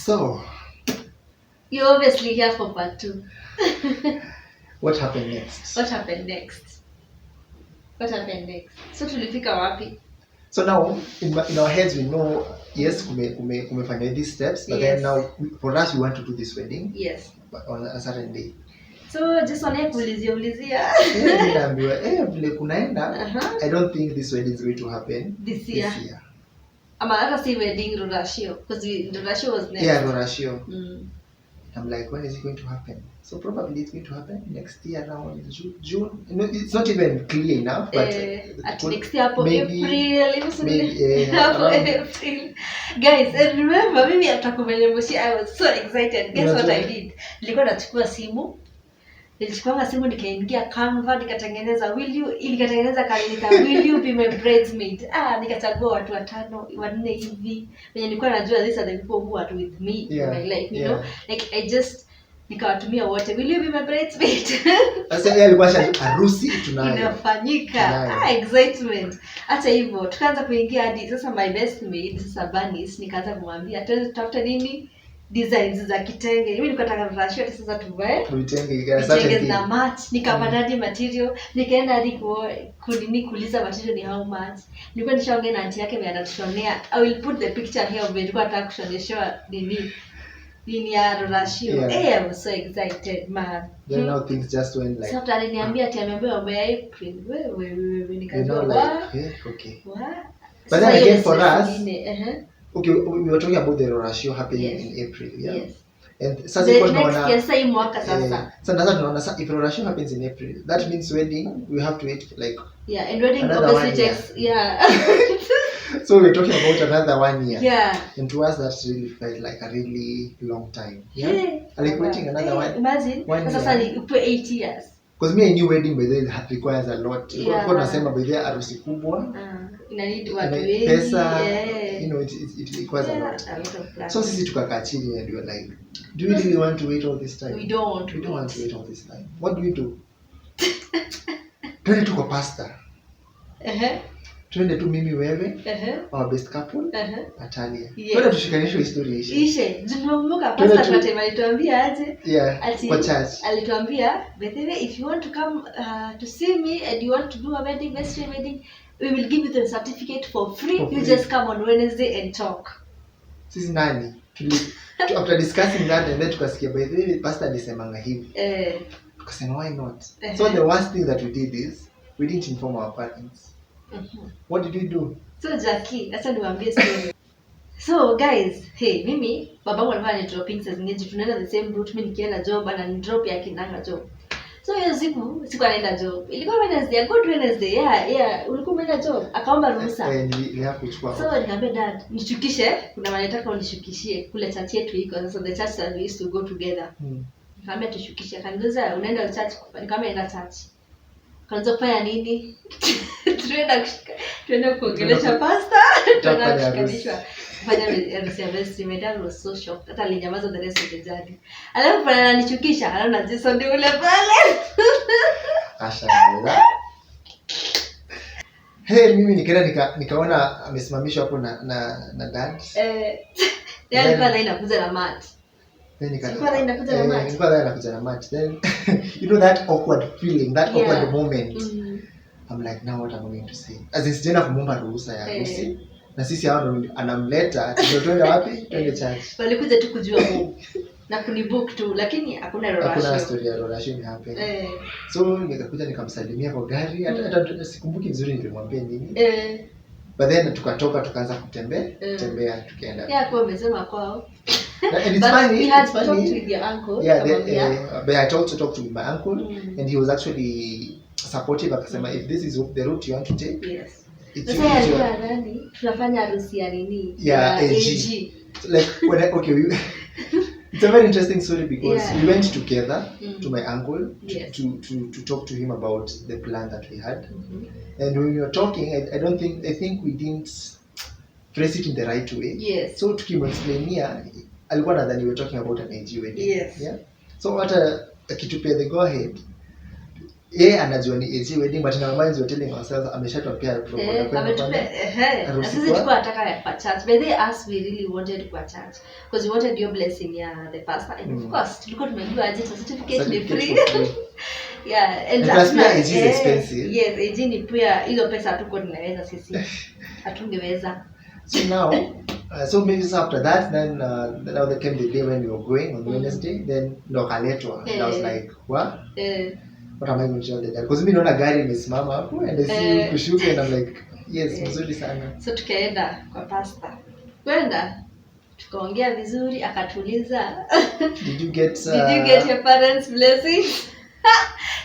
So, you're obviously here for part 2. what happened next? What happened next? So tulifika wapi? So now, in our heads, we know, yes, umefanya these steps, but then now, for us, we want to do this wedding. Yes. On a certain day. So, just wanna ulizia. Vile kunaenda, I don't think this wedding is going to happen this year. Ama hata si wedding Rorashio, because Rorashio was next. Yeah, Rorashio. I'm like, when is it going to happen? So probably it's going to happen next year around June. No, it's not even clear enough, but at next year, maybe, April. Guys, and remember, maybe after Kumenemushi, I was so excited. Guess what I did? Nilikuwa nachukua simu. Nilichukua simu nikaingia Canva, nikatengeneza will you be my bridesmaid? Nikachagua watu 5 4 hivi. Wenye nilikuwa najua these are the people who are with me in my life, you know? Like I just nikawatumia wote, will you be my bridesmaid? Sasa yeye alikuwa harusi tunayo. Inafanyika. Excitement. Hata hivyo tukaanza kuingia hadi sasa my best maid sasa Banis nikaanza kumwambia tutafuta nini? Designs za kitenge. Mimi nilikuwa nataka Rorashio sasa tuvae kitenge na match, nikapata material, nikaenda hadi kuuliza material ni how much. Nilikuwa nishaongea na auntie yake mwenye anatushonea. I will put the picture here of nilikuwa nataka kushoneshwa nini ya Rorashio. I was so excited, man. Then now things just went like. Sasa aliniambia ameambiwa April. Wewe nikajua okay. What? But then again for us, okay, we were talking about the Rorashio happening in April, Yes. And sasa if Rorashio happens in April, that means wedding we have to wait for like and wedding obviously takes so we're talking about another 1 year. And to us that really felt like a really long time. Like waiting another one. Imagine sasa ni 8 years. Because me a new wedding by the way requires a lot. Kwa tunasema by the way harusi kubwa. Inanidi watu wengi. Pesa, you know, it requires a lot. So sisi tukakaa chini and we were like, do we really want to wait all this time? We don't want to wait all this time. What do we do? Twende tu kwa pastor. Twende tu mimi wewe, our best couple, Natalia. Twende tushikanishwe story ishe. Tunakumbuka pastor tunatema alituambia aje? Kwa church. Alituambia, by the way, if you want to come to see me and you want to do a wedding, best wedding, we will give you the certificate for free. You just come on Wednesday and talk. Sisi nani? After discussing that and then tukasikia by the way pastor alisemanga hivi. Tukasema why not? So the worst thing that we did is we didn't inform our parents. What did we do? So Jackie, acha niwaambie story. So guys, hey, mimi babangu alikuwa anidroping saa zingine tunaenda the same route, mimi nikienda job ana drop ya kinanga job. So hiyo siku anaenda job. Ilikuwa Wednesday, good Wednesday. Ulikuwa umeenda job. Akaomba ruhusa. Niliakuchukua. So nikamwambia dad, nishukishe, kuna mali nataka unishukishie kule church yetu iko. So the church that we used to go together. Nikamwambia tushukishe. Akaniuliza unaenda church? Nikamwambia naenda church. Kaanza kufanya nini? Tuenda kuongelesha pastor. Tuenda kushikanishwa. Fanya harusi ya was so shocked. Hata alinyamaza the rest of the journey. Alafu pana ananichukisha, anaona Jason ndio ule pale. Ashallah. Hey, mimi nikaona amesimamishwa hapo na dad. Alikuwa anakuja na mat. Nilikuwa anakuja na mat. Then you know that awkward feeling, that awkward moment. I'm like, now what am I going to say? As in sijaenda kumomba ruhusa ya harusi. Na sisi hao ndo anamleta, twende wapi? Twende church. Walikuja tu kujua na kunibook tu, lakini hakuna Rorashio. Hakuna story ya Rorashio ni happen. So nikakuja nikamsalimia kwa gari, hata sikumbuki vizuri nilimwambia nini. But then tukatoka tukaanza kutembea tukaenda. Kwa umesema kwao. And it's funny. We had talked with your uncle. But I also talked to my uncle and he was actually supportive. Akasema if this is the route you want to take. Tunafanya harusi ya nini? AG. Like it's a very interesting story because we went together to my uncle to talk to him about the plan that we had. And when we were talking, I think we didn't phrase it in the right way. So tukimexplainia alikuwa nadhani we were talking about an AG wedding. So hata akitupia the go ahead yeye anajua ni AG wedding, but in our minds we're telling ourselves ameshatupea proposal. Sisi tulikuwa nataka kwa church, but they asked we really wanted kwa church because we wanted your blessing ya the pastor, and of course tulikuwa tumejua aje certificate ni free. Yeah, and plus pia AG is expensive. Yes, AG ni pia hizo pesa hatuko tunaweza sisi. Hatungeweza. So now so maybe after that then now there came the day when we were going on Wednesday, then ndo kaletwa, and I was like what am I going to tell the dad? Because mimi naona gari imesimama hapo and I see kushuka and I'm like yes, mzuri sana. So tukaenda kwa pastor. Kwenda tukaongea vizuri, akatuliza. Did you get your parents' blessing?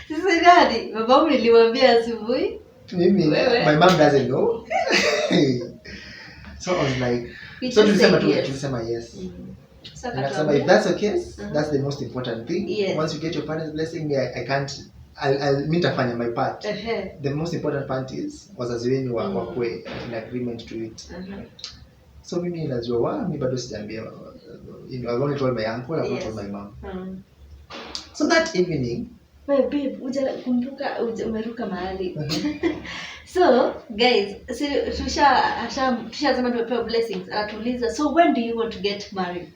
Sisi nani? Baba niliwaambia asubuhi. Mimi my mom doesn't know. So I was like so tulisema yes. So if that's the case, that's the most important thing. Yes. Once you get your parents' blessing, I can't I'll nitafanya my part. The most important part is wazazi wenu wakwe in agreement to it. So mimi najua mimi bado sijaambia, I've only told my uncle, I've not told my mom. So that evening, babe, umeruka mahali. So guys, tushasema tumepewa blessings, anatuliza, so when do you want to get married?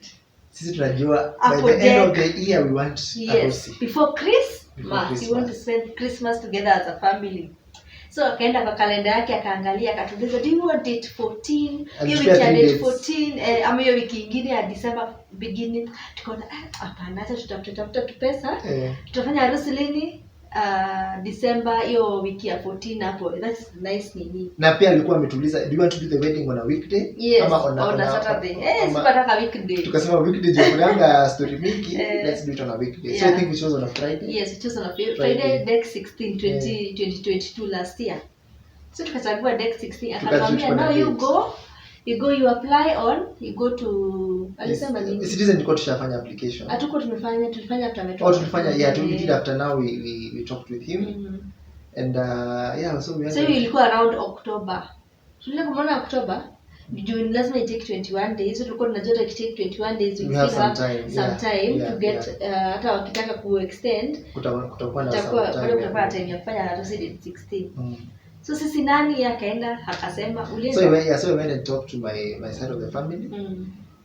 Sisi tunajua by the end of the year we want harusi. Before Christmas. You want to spend Christmas together as a family. So akaenda kwa kalenda yake akaangalia, akatuliza, do you want date 14? Hiyo wiki ya date 14 ama hiyo wiki nyingine ya December beginning. Tukaona hapana, acha tutatafuta pesa. Tutafanya harusi lini? December hiyo wiki ya 14 hapo. That's nice nini. Na pia alikuwa ametuliza, do you want to do the wedding on a weekday? Yes, ama on a Saturday. Sipataka weekday. Tukasema weekday ndio kulanga story mingi, let's do it on a weekday. So I think we chose on a Friday. Yes, it was on a Friday, date 16, 2022 last year. So tukachagua date 16, akamwambia now you apply on, you go to alisema nini? Citizen nilikuwa tushafanya application. Hatuko tulifanya after ametoka. Tulifanya we did after now we talked with him. And so we so ilikuwa around October. Tulikumwona October. June lazima it take 21 days. So tulikuwa tunajua it take 21 days, we have some time to get hata wakitaka ku extend kutakuwa na time ya kufanya harusi date 16. So sisi nani akaenda akasema so we went and talked to my side of the family.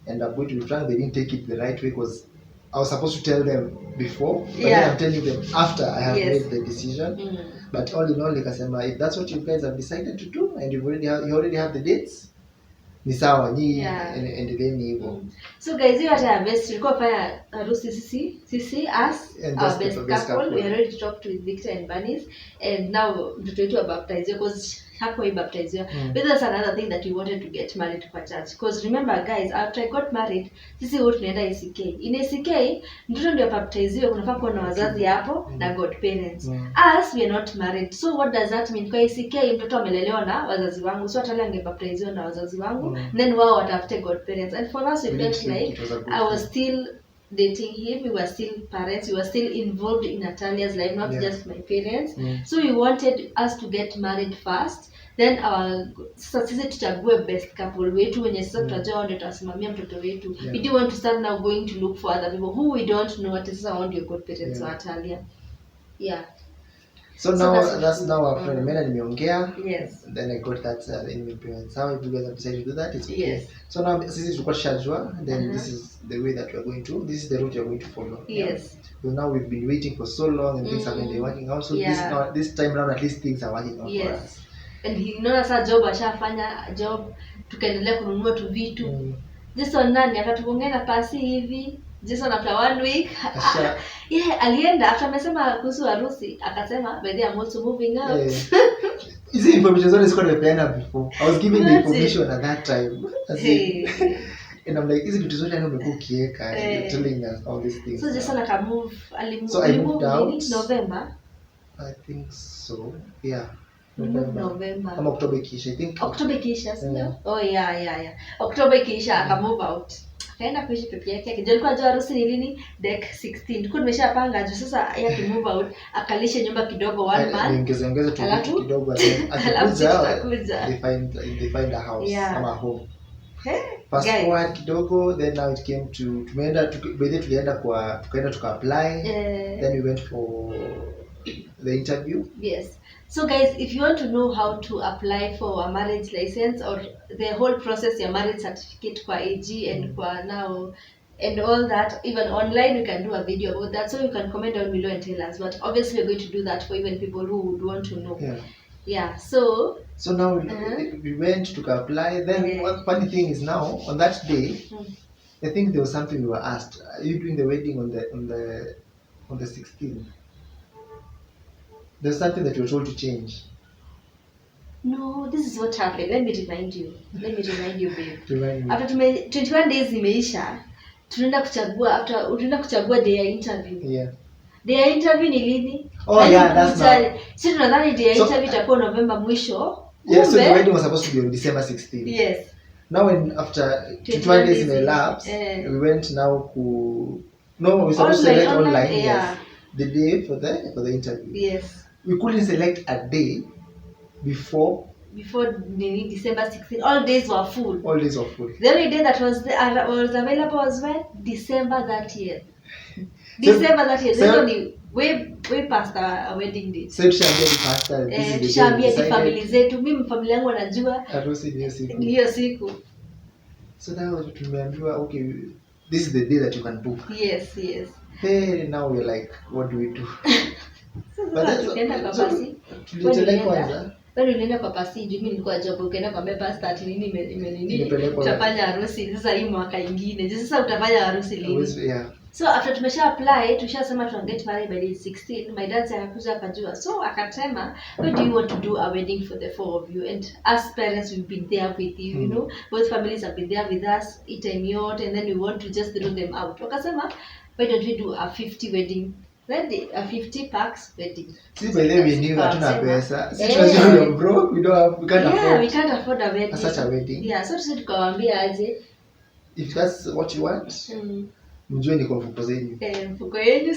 And I'm going to be frank, they didn't take it the right way because I was supposed to tell them before, but then I'm telling them after I have made the decision. But all in all, nikasema, if that's what you guys have decided to do and you already have the dates, ni sawa, endeleeni hivyo. So guys, you hata best tulikuwa fanya harusi sisi as our best couple. We are ready to talk to Victor and Banis, and now mtoto wetu baptize because hapo baptize. But that's another thing that we wanted to get married kwa church, because remember guys, after I got married sisi wote tunaenda ACK. In ACK mtoto ndio baptize, kunafaa kuwa na wazazi hapo na godparents. Us we are not married. So what does that mean? Kwa ACK mtoto amelelewa na wazazi wangu, so hata angebaptize na wazazi wangu, then wao watafute godparents. And for us we felt like I was still dating him, we were still parents, we were still involved in Natalia's life, not just my parents. So we wanted us to get married first, then sasa sisi tuchague best couple wetu wenye sasa tutajua ndio tutasimamia mtoto wetu. We don't want to start now going to look for other people who we don't know what is around your godparents wa Natalia. So now that's now our friend Mena nimeongea. Yes. Then I got that in my parents. How if you guys have decided to do that, it's okay. Yes. So now since it's quite schedule, then this is the way that we are going to. This is the route you are going to follow. Yes. So now we've been waiting for so long and things have been working out. So this time around at least things are working out for us. And he knows sasa job ashafanya job, tukaendelea kununua tu vitu. Jason nani akatugongea na pasi hivi. Jason after 1 week alienda after amesema kuhusu harusi akasema by the I'm also moving out. Is it information zote sikuwa nimepeana before? I was giving the information at that time. And I'm like, is it vitu zote ndio umekuwa ukiweka telling us all these things. So Jason akamove, so I moved out November. I think so. November. Ama October ikiisha, I think. October ikiisha, sio? Oh yeah. October ikiisha akamove out. Akaenda kuishi peke yake. Alikuwa ajua harusi ni lini? Deck 16. Tulikuwa tumeshapanga juu sasa yeye move out, akalisha nyumba kidogo 1 month. Ongeza tu kidogo atakuja. They find a house ama home. Fast forward kidogo, then now it came to tukaenda tuka apply. Then we went for the interview. Yes. So guys, if you want to know how to apply for a marriage license or the whole process, your marriage certificate kwa AG and kwa now and all that, even online, we can do a video about that. So you can comment down below and tell us. But obviously, we're going to do that for even people who would want to know. Yeah. Yeah. So now we went to apply. Then one funny thing is now on that day, I think there was something we were asked. Are you doing the wedding on the 16th? There's something that you were told to change. No, this is what happened. Let me remind you, babe. Remind me. After 21 days imeisha, tunaenda kuchagua day ya interview. Yeah. Day ya interview ni lini? Oh yeah, that's now. Sisi tunadhani day ya interview itakuwa November mwisho. Yeah, so the wedding was supposed to be on December 16th. Yes. Now when after 21 days in elapsed, we went now to we supposed to select online yes, the day for the interview. Yes. We couldn't select a day before December 16th. All days were full. The only day that was available was when? December 30th. December 30th. So only way past our wedding date. So tushaambia the pastor this is the day. Tushaambia family zetu. Mimi familia yangu wanajua harusi ni hiyo siku. So now tumeambiwa okay, this is the day that you can book. Yes. Hey, now we're like, what do we do? Tukaenda kwa pasi. Tuliteleka kwanza. Bado nilienda kwa pasi juu mimi nilikuwa job, ukaenda kwa pastor ati nini utafanya harusi sasa hii mwaka ingine. Sasa utafanya harusi lini? Yeah. So after tumesha apply, tushasema tuna get married by the 16th. My dad akakuja akajua. So akasema, "What do you want to do a wedding for the four of you?" And as parents we've been there with you, you know. Both families have been there with us, time yote, and then we want to just throw them out. Wakasema, "Why don't we do a 50 wedding?" Then a 50 packs wedding. See, by then we knew hatuna pesa. Situation we are broke. We can't afford a wedding. Such a wedding. Yeah, so tukawaambia aje, if that's what you want, mjue ni kwa mfuko zenu. Mfuko yenu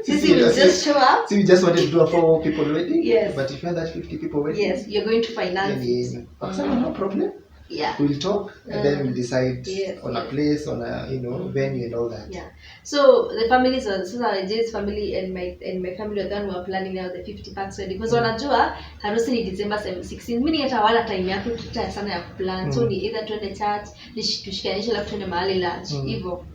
sisi will just show up. See, we just wanted to do a 4 people wedding. Yes. But if you have that 50 people wedding, yes, you're going to finance it. No problem. Yeah. We'll talk and then we'll decide on a place, on a venue and all that. Yeah. So the families are Jay's family and my family are done. We're planning now the 50 packs wedding because wanajua harusi ni December 16. Mimi hata wala time yako tutaya sana ya plan. So ni either tuende church, tushikanishe alafu tuende mahali lunch hivyo.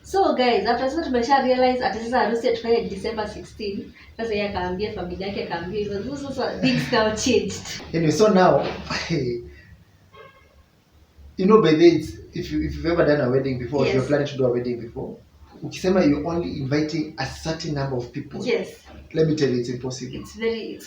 So guys, after sasa tumesha realize ati sasa harusi atufanye December 16. Sasa yeye akaambia familia yake akaambia hivyo. Sasa things got changed. Anyway, so now by the way, if you've ever done a wedding before, if you're planning to do a wedding before, ukisema you're only inviting a certain number of people. Yes. Let me tell you, it's impossible. It's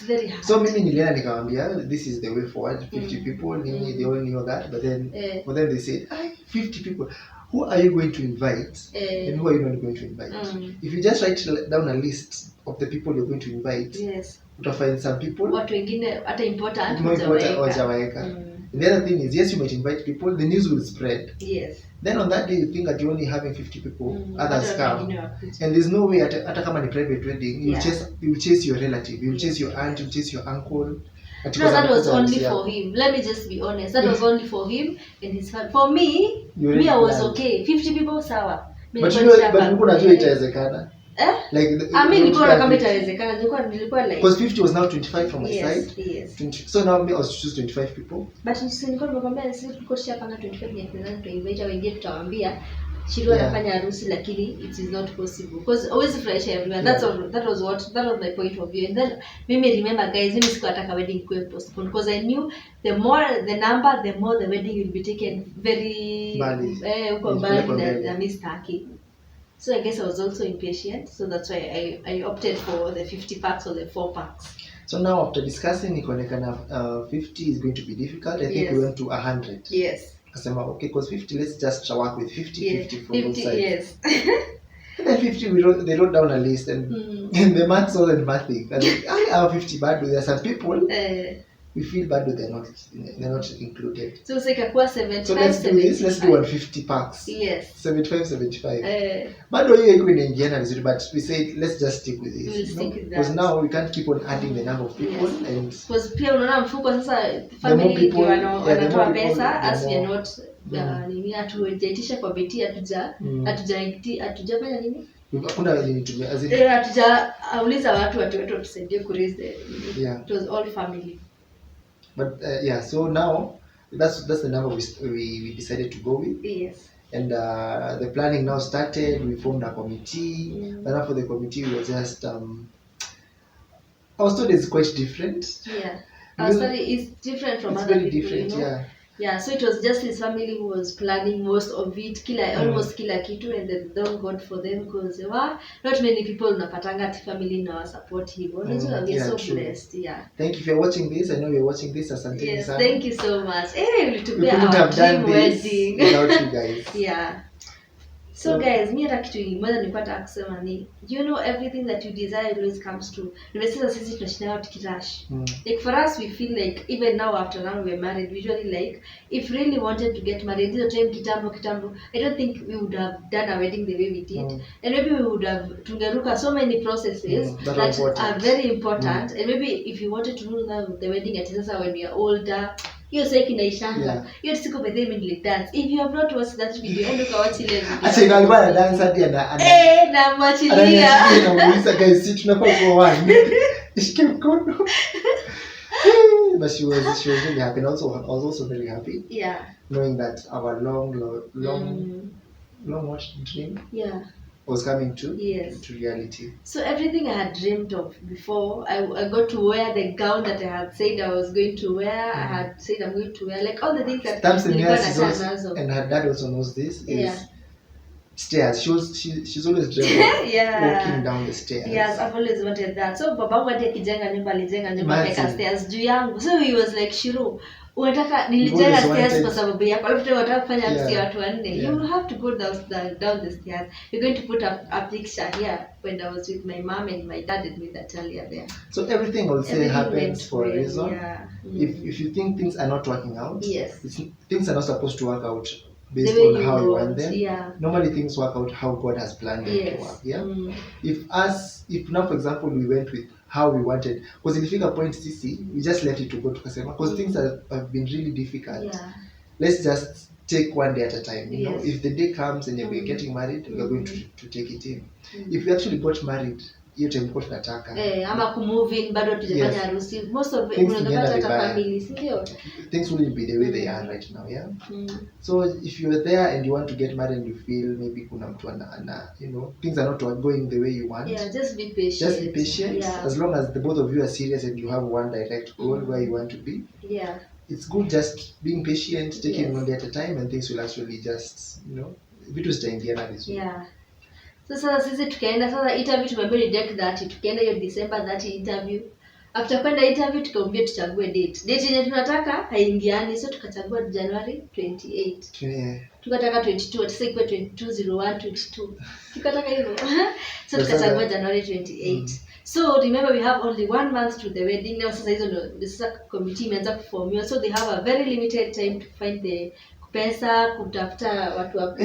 very hard. So mimi nilienda nikamwambia this is the way forward, 50 people, they all knew that, but then for them they said, 50 people. Who are you going to invite and who are you not going to invite? If you just write down a list of the people you're going to invite, utafine some people watu wengine hata important hawajaweka. The other thing is, yes, you might invite people, the news will spread. Yes. Then on that day, you think that you're only having 50 people, others come. And there's no way, hata kama ni private wedding, you will chase your relative, you will chase your aunt, you will chase your uncle. No, that was only for him. Let me just be honest. That was only for him and his family. For me, I was okay. 50 people, sawa. But you unajua itawezekana. Like nilikuwa kama itawezekana, nilikuwa like because 50 was now 25 from my side. Yes. 20, so now me I was choose 25 people. But nilikuwa nimekwambia sisi tulikuwa tushapanga 25 ni kwanza tuinvite wengine tutawaambia Shiru anafanya harusi lakini it is not possible because always fresh everyone. That was my point of view. And then mimi remember guys, mimi sikutaka wedding kuwe postponed because I knew the more the number, the more the wedding will be taken very uko mbali na mistake. So I guess I was also impatient, so that's why I opted for the 50 packs or the 4 packs. So now after discussing, ikaonekana 50 is going to be difficult. I think we went to 100. Yes. Kasema okay, because 50, let's just work with 50 from both sides. Yes. And then 50, they wrote down a list and the maths wasn't mathing. And I have 50 bad, there are some people we feel bad they're not included. So it's like a 75. So let's do this. Let's do 150 packs. Yes. 75. Bado hiyo iko inaingiana vizuri, but we said let's just stick with this. We'll stick with that. Because now we can't keep on adding the number of people and because pia unaona mfuko sasa family wanatoa pesa as we are not nini hatujaitisha kwa beti hatujafanya nini Hakuna alinitumia as in hatujauliza watu tusaidie ku raise the it was all family. But yeah, so now that's the number we decided to go with. Yes. And the planning now started. We formed a committee. And after the committee, we were just our story is quite different. Yeah, our story is different from other people. Different, you know? Yeah. Yeah, so it was just his family who was planning most of it, almost kila kitu, and then thank God for them because not many people unapatanga ati family na support hivyo. We are so blessed. Yeah. Thank you if you're watching this. I know you're watching this. Yes, thank you so much. We couldn't have done this wedding without you guys. Yeah. So guys, mi hata kitu moja nilipata kusema ni you know everything that you desire always comes true. Nimesema sisi tunashinda out kirash. Like for us we feel like even now after now we're married, we usually like if really wanted to get married this time kitambo, I don't think we would have done a wedding the way we did. And maybe we would have tungeruka so many processes that are very important. And maybe if you wanted to do the wedding at sasa when we are older, hiyo sasa kinaishanga hiyo siku by the way nilidance. If you have not watched that video endo kawatch ile video acha ina alikuwa na dance hadi na mwachilia na muuliza guys si tunafaa kwa one ishike mkono. But she was really happy and also I was also very happy knowing that our long dream was coming to reality. So everything I had dreamed of before, I got to wear the gown that I had said I was going to wear. I had said I'm going to wear like all the things that and her dad also knows this is stairs. She's always dreamt of walking down the stairs. Yes, I've always wanted that. So babangu hadi akijenga nyumba alijenga nyumba like stairs juu yangu. So he was like, Shiru, unataka nilijenga stairs kwa sababu yako. Alafu unataka kufanya harusi ya watu wanne. You will have to go down the stairs. You're going to put a picture here when I was with my mom and my dad did me that earlier there. So everything will say happens for a reason. If you think things are not working out, things are not supposed to work out based on how you want them. Normally things work out how God has planned them to work. If now for example we went with how we wanted, because ilifika point sisi we just let it to go tukasema because things have been really difficult. Let's just take one day at a time, you know. If the day comes and we're getting married, we're going to take it in. If we actually got married hiyo time kwa tunataka ama kumove in bado tujafanya harusi, most of it unapata hata family, si ndio? Things wouldn't be the way they are right now. So if you're there and you want to get married and you feel maybe kuna mtu ana you know things are not going the way you want, just be patient. As long as the both of you are serious and you have one direct goal where you want to be, it's good just being patient, taking one day at a time, and things will actually just, you know, vitu zitaingiana vizuri. Sasa sisi tukaenda sasa interview, tumeambiwa ni date 30, tukaenda hiyo December 30 interview. After kwenda interview tukaambia tuchague date yenye tunataka haingiani, so tukachagua January 28. Tukataka 22, sasa iko 22/01/22. Tukataka hivyo. So tukachagua January 28. So remember we have only 1 month to the wedding. Now sasa hizo ndio sasa committee imeanza kuformiwa, so they have a very limited time to find the pesa, kutafuta watu wa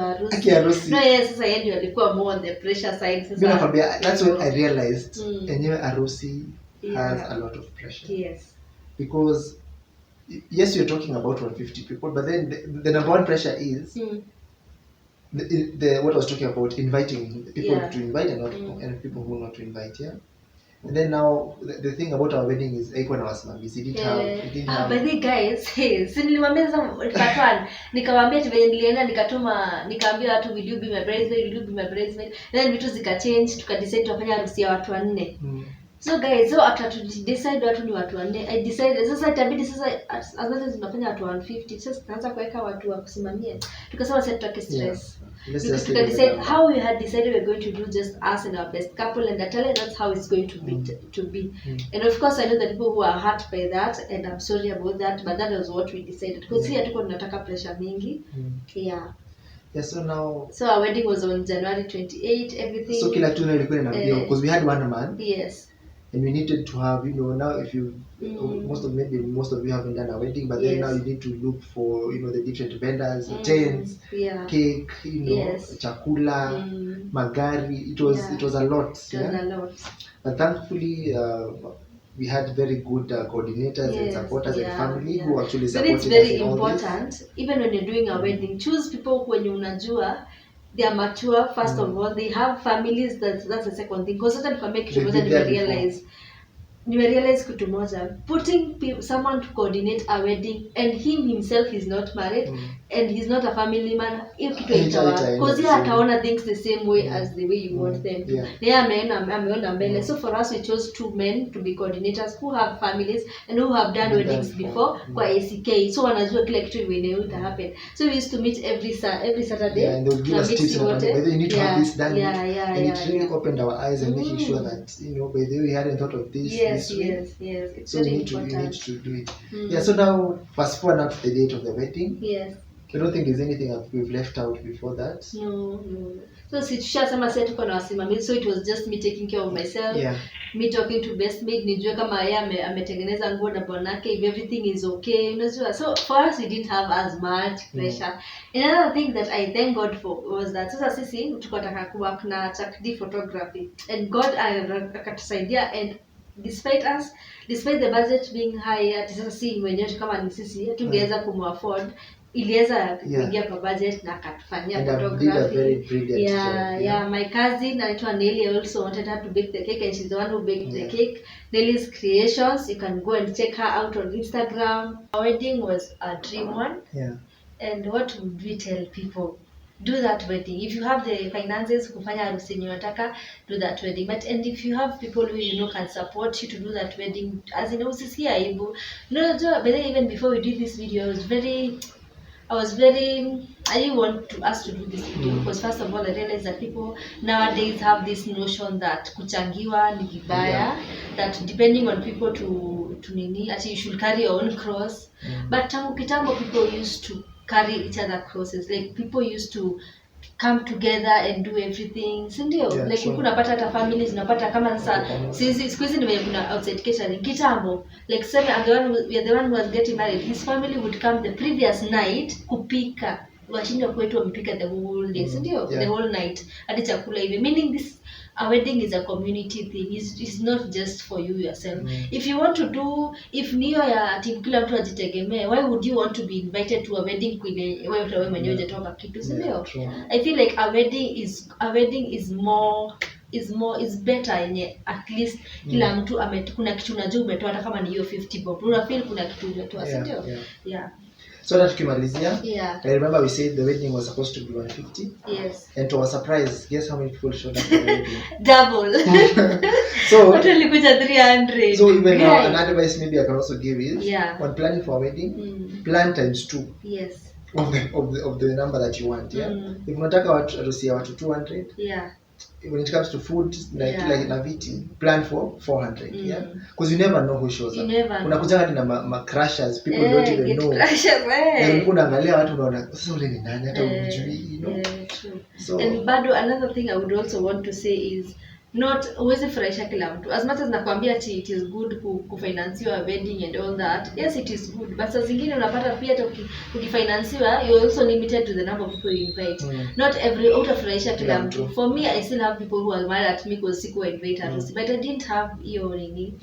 harusi. No, sasa yeye ndio alikuwa more on the pressure side sasa. Mimi nakwambia that's when I realized enyewe harusi has a lot of pressure. Because yes, you're talking about 150 people, but then the number one pressure is the what I was talking about, inviting people to invite and people who not to invite. And then now the thing about our wedding is iko na wasimamizi. It didn't have by the guys, si nilimwambia katwan nikamwambia venye nilienda nikaambia watu will you be my bridesmaid, then vitu zikachange, tukadecide tufanye harusi ya watu wanne. So guys, so after to decide watu ni watu wanne, I decided sasa itabidi sasa as much as tunafanya watu 150, sasa tunaanza kuweka watu wa kusimamia. Tukasema sasa tutake stress. Because we decide how we had decided we're going to do just us and our best couple, and I tell you that's how it's going to be. And of course I know that people who are hurt by that, and I'm sorry about that, but that was what we decided. Because here tuko tunataka pressure mingi. So our wedding was on January 28, everything. So kila kitu ilikuwa inaambia because we had 1 month. And we needed to have, you know, now if you most of you haven't done a wedding, but then now you need to look for, you know, the different vendors, tents, cake, you know, chakula, magari. It was a lot. But thankfully we had very good coordinators and supporters and family who actually supported us. But it's very important, even when you're doing a wedding, choose people who wenye unajua they are mature first of all, they have families, that's the second thing. Because hata nikwambia kitu moja nimerealize kitu moja, putting someone to coordinate a wedding and him himself is not married and he's not a family man, hiyo kitu itawa because he ataona things the same way as the way you want them to. Yeah, ameona mbele. So for us we chose 2 men to be coordinators who have families and who have done weddings before kwa ACK, so wanajua kila kitu will happen. So we used to meet every Saturday, and they would give us tips on whether you need to have this done, and it really opened our eyes and making sure that by the way we hadn't thought of this. Yes, it's so very we need important. to do it. So now fast forward now to the date of the wedding. I don't think there's anything we've left out before that. No. So situshasema sasa tuko na wasimamizi, so it was just me taking care of myself. Me talking to best maid, nijue kama yeye ametengeneza nguo na bwanake, if everything is okay, unajua. So for us we didn't have as much pressure. Another thing that I thank God for was that sasa sisi tukataka kuwork na Chakdi photography, and God akatusaidia, and despite the budget being high, sasa si mwenyewe kama ni sisi tungeweza kumafford, iliweza kuingia kwa budget na akatufanyia photography. My cousin anaitwa Nelly, I also wanted her to bake the cake, and she's the one who baked the cake. Nelly's Creations, you can go and check her out on Instagram. Our wedding was a dream one. And what would we tell people? Do that wedding. If you have the finances kufanya harusi yenye unataka, do that wedding. But and if you have people who you know can support you to do that wedding, as in usisikia aibu. But even before we did this video, I didn't want us to do this video because first of all I realized that people nowadays have this notion that kuchangiwa ni vibaya, that depending on people to nini, actually you should carry your own cross. But tangu kitambo people used to carry each other crosses, like people used to come together and do everything, si ndio? Like unapata hata families unapata kama sasa sisi siku hizi ndio kuna outside catering. Kitambo like we are the one who was getting married, his family would come the previous night kupika, washinda kwetu wamepika the whole day, si ndio? The whole night hadi chakula hivi, meaning this a wedding is a community thing. It's not just for you yourself. If you want to do, if niyo ya team kila mtu ajitegemee, why would you want to be invited to a wedding kwenye wewe mwenyewe hujatoka kitu, si ndio? I feel like a wedding is better yenye at least kila mtu kuna kitu unajua umetoa, hata kama ni hiyo 50 bob una feel kuna kitu umetoa, si ndio? So that tukimalizia, I remember we said the wedding was supposed to be 150. And to our surprise, guess how many people showed up for the wedding? Double. So totally kuja 300. So even now, an advice maybe I can also give is when planning for a wedding, plan times 2. Of the number that you want. If unataka harusi ya watu 200, when it comes to food like na viti, plan for 400. Because you never know who shows up. Unakuja hadi na crashers, people don't even know. Na unaangalia watu unaona sasa ule ni nani hata unijui, true. So and bado another thing I would also want to say is not uweze furahisha kila mtu. As much as nakwambia it is good kufinansiwa wedding and all that, yes it is good, but saa zingine unapata pia ukifinansiwa you also limited to the number of people you invite. Not every utafurahisha kila mtu. For me I still have people who are mad at me because siku invite harusi, but I didn't have hiyo nini.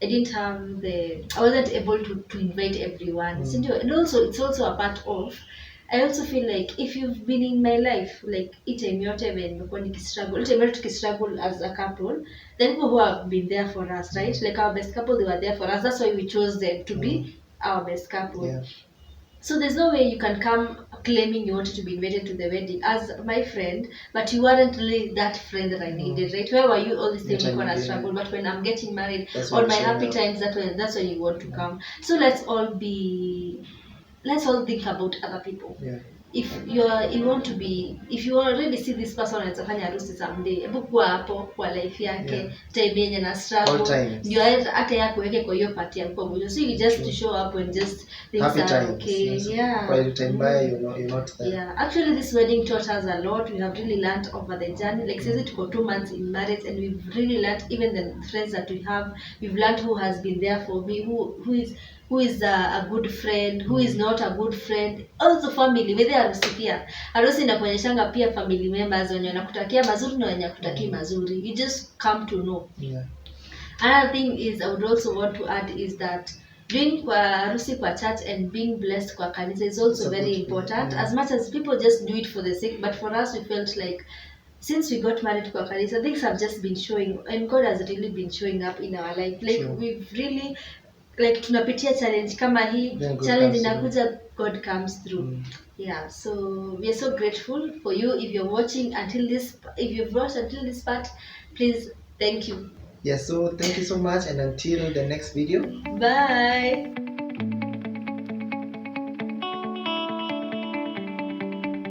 I didn't have I wasn't able to invite everyone. And also it's also a part of, I also feel like if you've been in my life, like time yote when nimekuwa nikistruggle as a couple, then people who have been there for us, right? Like our best couple, they were there for us. That's why we chose them to be our best couple. So there's no way you can come claiming you wanted to be invited to the wedding as my friend, but you weren't really that friend that I needed, right? Where were you all this time when I struggle? But when I'm getting married, on my happy times, that's when you want to come. So let's all think about other people. If you already see this person anafanya harusi someday, hebu kuwa hapo kwa life yake, time yenye na struggle, ndio hata yako weke kwa hiyo party yako moja. So you just to show up and just things are okay. By the time you're not there. Actually this wedding taught us a lot. We have really learned over the journey. Like since it got 2 months in marriage, and we've really learned, even the friends that we have, we've learned who has been there for me, who is a good friend, who is not a good friend. Also family, whether harusi pia. Harusi inakuonyeshanga pia family members wenye wanakutakia mazuri na wenye kutakii mazuri. You just come to know. Another thing is I would also want to add is that doing kwa harusi kwa church and being blessed kwa kanisa is also very important. As much as people just do it for the sake, but for us we felt like since we got married kwa kanisa, things have just been showing and God has really been showing up in our life. Like we've really like tunapitia challenge kama hii, challenge inakuja, God comes through. Yeah, so we are so grateful for you. If you're watching until this, if you've watched until this part, please, thank you. Yeah, so thank you so much, and until the next video. Bye.